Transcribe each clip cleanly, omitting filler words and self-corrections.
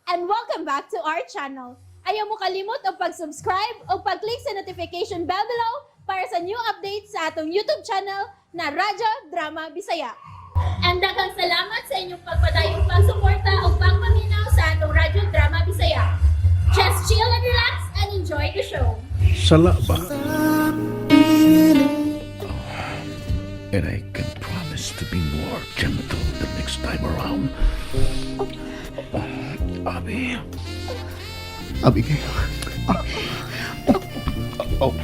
and welcome back to our channel. Ayaw mo kalimot o pag-subscribe o pag-click sa notification bell below para sa new updates sa atong YouTube channel na Radyo Drama Bisaya. And daghang salamat sa inyong pagpadayong pagsuporta o pagpaminaw sa atong Radyo Drama Bisaya. Just chill and relax and enjoy the show. Sala Ba. And I can promise to be more gentle the next time around. Abi. Abigail. Oh.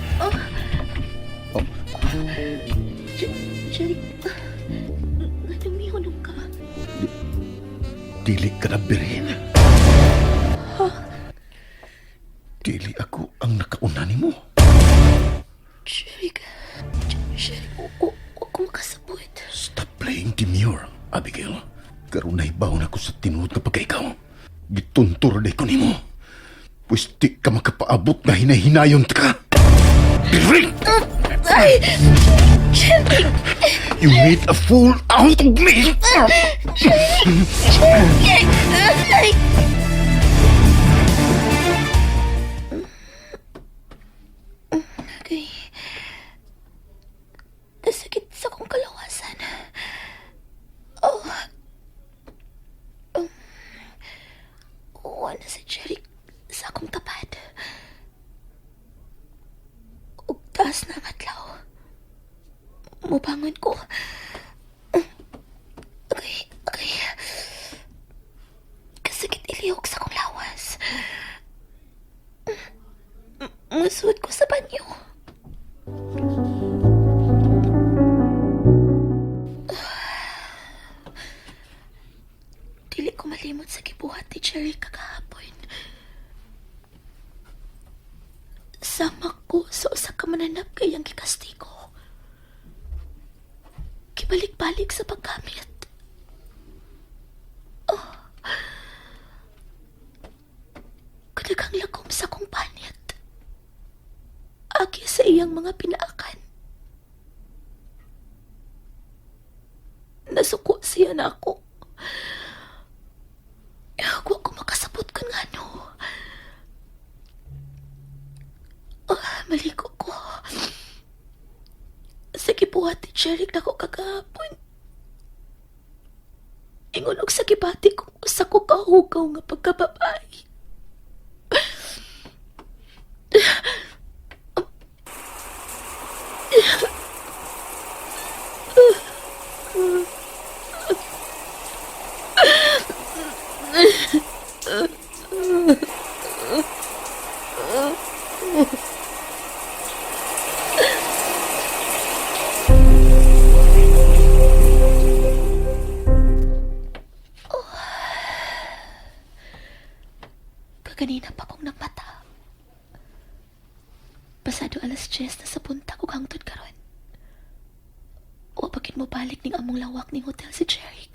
Jerry, nadumihon ka. Dili ka na birin. Dili ako ang nakauna nimo. Jerry, huwag ko makasabot. Stop playing demure, Abigail. Karon nahibaw na ako sa tinuod na pagkaikaw. Gituntur day ko nimo. Pues di ka makapaabot na hinahinayon ka. Birin! Ay! Jerry! You made a fool out of me! Jerry! Ay! Okay. Nasakit sa kong kalawasan. Oh. Wala si Jerry sa akong tapat. Ug taas na ang adlaw. Mubangon ko. Okay. Kasakit ilihok sa akong lawas. Masuot ko sa banyo. Dili ko malimot sa gibuhat ni Jerry kagahapon. Sama ko sa usa ka mananap kayang gikastigo. Kibalik-balik sa paggamit. Kadagang lakom sa kong panit. Agi sa iyang mga pinaakan. Nasuko siya na ako. Huwag ko makasabot kan nga no. Maliko ko. Sa gibuhat ni Jerry na ko kagahapon. Ingon og sa gibati kung usa ko kahugaw nga pagkababae. Kaganina pa kong nagmata. Pasado alas 10 na sa punta ko hangtod karon. O bakit mo balik ning among lawak ning hotel si Jerry?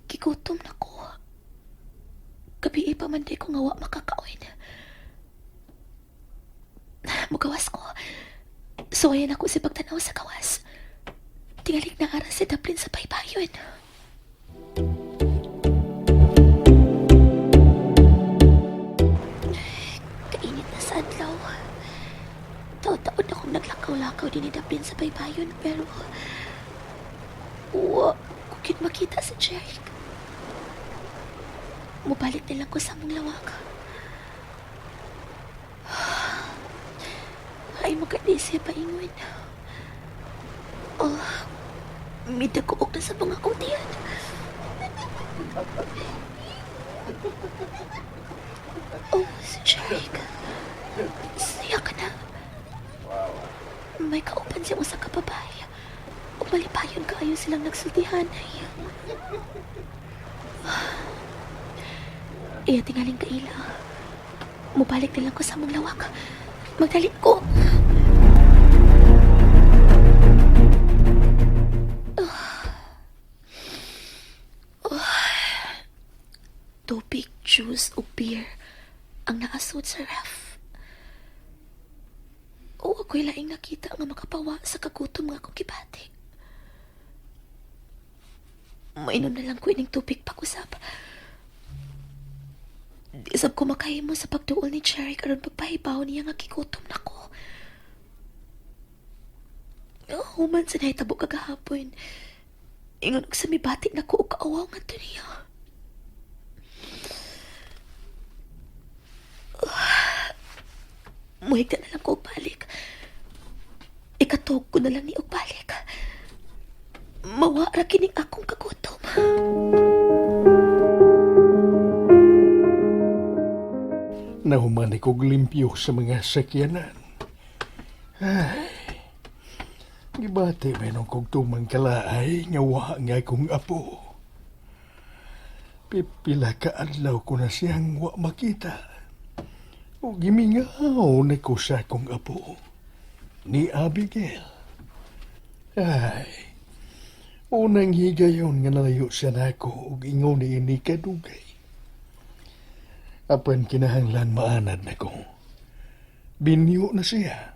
Gigutom na ko. Gabi pa man di ko nga wa makakaon. Mugawas ko. So ayan ako si pagtanaw sa gawas. Tingalik na aras si Dublin sa baybayon. Kainit na sa adlaw. Taon-taon akong naglakaw-lakaw din ni Dublin sa baybayon pero kukit makita si Jerry. Mubalik nilang ko sa mong lawak. Ay, maganda siya paingon. May daguog na sa mga kutiyan. Si Jerry. Siya ka na. May kaupan siya sa kababae. O malipayon ka ayon silang nagsultihan ay. Iya tingaling kaila. Mubalik nilang ko sa mong lawak. Magdalit ko. Tubig, juice o beer ang naasod sa ref. O ako'y laing nakita nga makapawa sa kagutom nga akong kibati. Mainom na lang ko ining tubig pag-usap. Di sab ko makahimo sa pagduol ni Cherry karon pagpahibaw niya nga gigutom na ko. Human sa nahitabo kagahapon. Ingon og sa mibati na ko og kaawaw nga to niya. Muhigda na lang ko og balik. Ikatog ko na lang ni og balik. Mawara kining akong kagutom. Nahuman kog limpyo sa mga sakyanan. Ay, gibati meron kog tumang kalaay nga wa nga kong apo. Pipila ka adlaw ko na siyang wa makita. O gimingaw na ko sa kong apo, ni Abigail. Ay, unang higayon nga nalayo siya na ako ug ingon ni ini kadugay. Apan kinahanglan maanad na ko. Binyo na siya.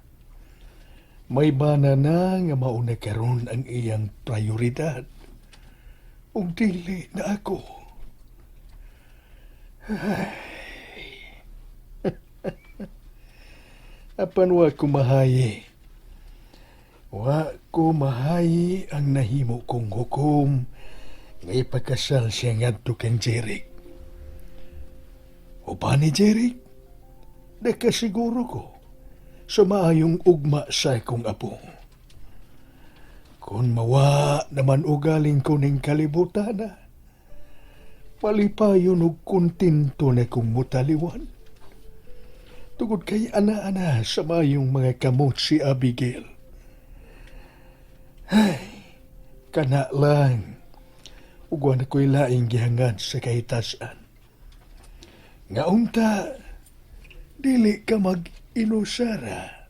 May bana na nga mauna karon ang iyang prioridad. Ug dili na ako. Ay. Apan wa ko mahayi. Wa ko mahayi ang nahimo kong hukom nga ipakasal siya ngadto kang Jeric. O pa ni Jeric? Nakasiguro ko sa maayong ugma sa akong apo. Kung mawa naman ugaling ko ning kalibutan na, palipayon og kontento na kong mutaliwan. Tugod kay ana-ana sa mayong mga kamot si Abigail. Ay, kana lang. Ugwan ako'y laing gihangad sa kahitasan. Nga unta, dili ka mag-inusara.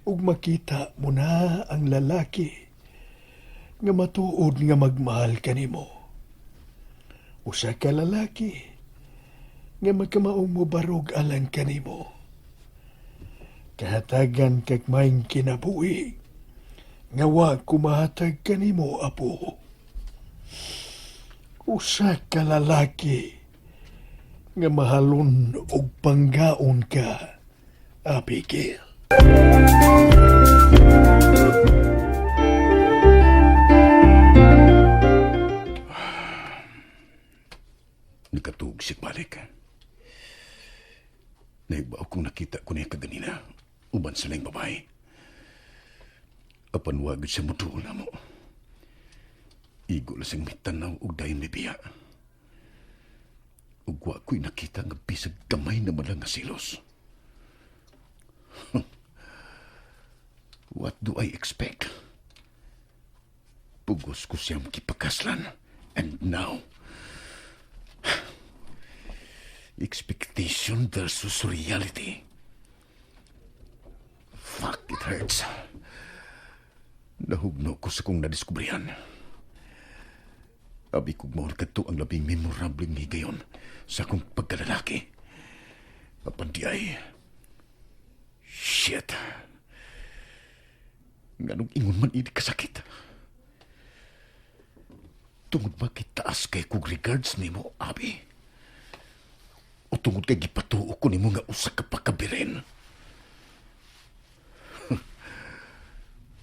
Ug makita mo na ang lalaki nga matuod nga magmahal kanimo. Usa ka lalaki nga magkamaong mo barog alang kanimo. Kahatagan kag maing kinabuhi nga wa kumahatag kanimo apo. Usa ka lalaki nga mahalon og panggaon ka, Abigail. Nakatug si balik. Naibaw kong nakita ko niya kaganina. Uban sa lang babae. Apan wag siya mutuo na mo. Igo lasing may tanaw o dayon may biya. Ug wa ko'y nakita nga bisag gamay na malang nga silos. What do I expect? Pugos ko siyang kipakaslan. And now, expectation versus reality. Fuck, it hurts. Nahugno ko sa kong nadiskubrihan. Abi kong mahal kato ang labing memorabling higayon sa akong pagkalalaki. Apan di ay... Shit. Nganong ingon man ini kasakit. Tungod makitaas kay kong regards ni mo, Abi. O tungod kay gipatuo ko nimo nga usa ka pakabiren.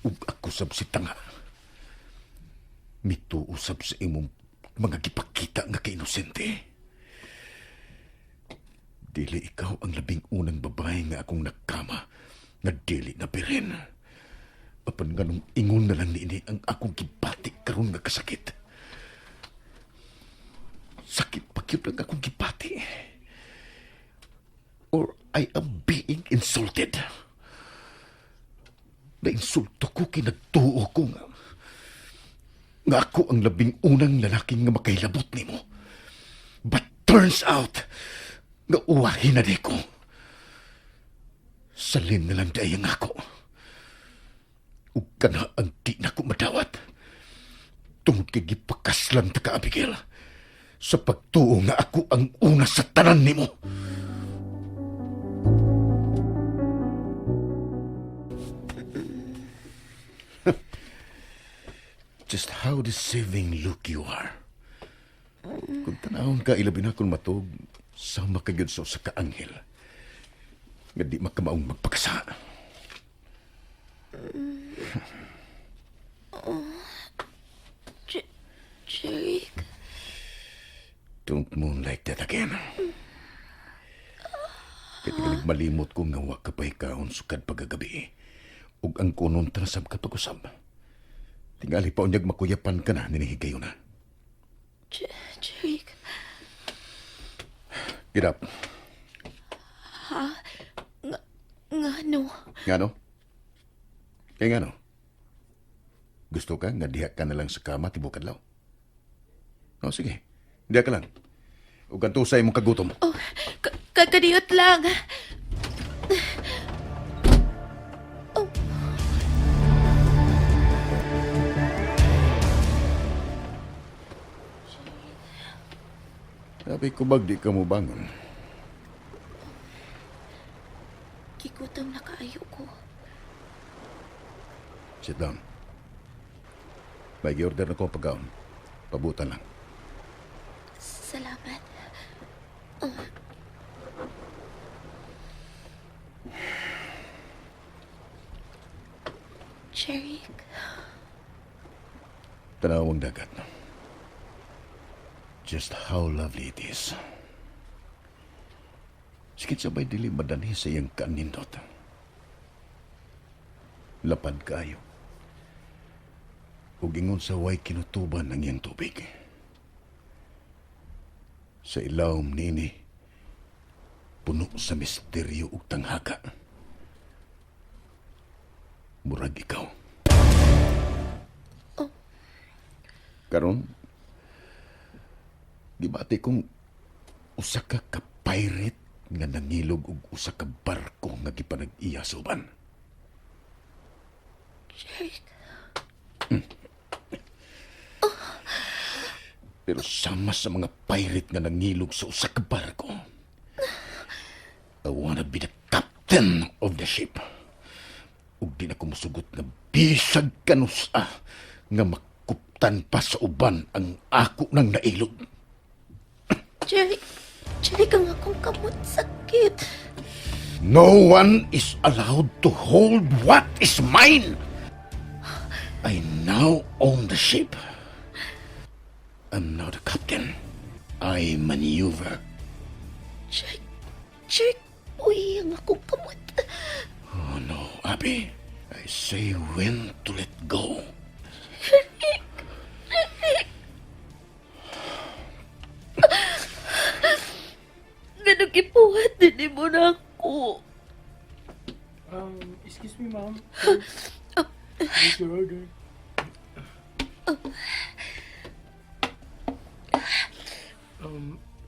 Ug ako sab si tanga. Mituo sab sa imong mga gipakita nga kainosente. Dili ikaw ang labing unang babae nga akong nakama na dili na biren. Apan nganong ingon na lang niini ang akong gibati karon nga kasakit. Sakit pa gyud ang akong gibati. Or I am being insulted. Nainsulto ko kinagtuo ko nga ako ang labing unang lalaking nga makailabot nimo. But turns out nga uwahin na di ko. Salin na lang dayang ako. Ug kana ang di na ko madawat. Tungod kay gipakaslan ta ka, Abigail, sa pagtuo nga ako ang una sa tanan nimo. just how deceiving look you are. Kung tanawon ka, ilabi na akong matog, sama ka yun sa usa ka anghel. Nga di makamaong magpakasa. Jeric. Don't moonlight that again. Kaya malimot ko nga wa ka pa ikaon sukad pagagabi. Ug ang kunon tanasab ka pag-usab. Tingali pa unyag makuyapan ka na, ninihigayo na. Jeric. Get up. Ngano? Ngano? Kaya ngano? Gusto ka nga diha ka na lang sa kama tibok adlaw? O sige, diha ka lang. Ug kantusay mong kagutom. Oh, kakadiyot lang. Oh. Sabi ko bag di ka mo bangon. Kigutom na kaayo ko. Sit down. May gi-order na ko ang pagkaon. Pabutan lang. Salamat. Jeric. Tanawang dagat. Just how lovely it is. Sikit sabay dili madani sa iyang kanindot. Lapad kayo. Ug ingon sa way kinutuban ang iyang tubig. Sa ilawom nini, puno sa misteryo ug tanghaka. Murag ikaw. Karon, gibati kong usa ka ka-pirate nga nangilog ug usa ka barko nga gipanag-iya sa uban. Jeric. Pero sama sa mga pirate nga nangilog sa usa ka barko, I wanna be the captain of the ship. Ug di na ko musugot nga bisag kanusa nga makuptan pa sa uban ang ako nang nailog. Jeric. Jeric, ang akong kamot sakit. No one is allowed to hold what is mine. I now own the ship. I'm now the captain. I maneuver. Jeric, uy, ang akong kamot. Oh no, Abby. I say when to let go. Ganun kipuhat din mo na ako. Excuse me, ma'am. What's your order?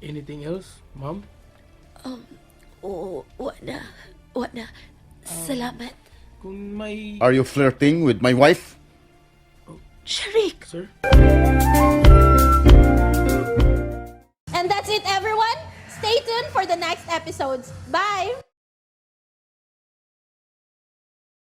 Anything else, ma'am? Wala. Salamat. Kung may... Are you flirting with my wife? Jeric. Sir? And that's it, everyone. Stay tuned for the next episodes. Bye!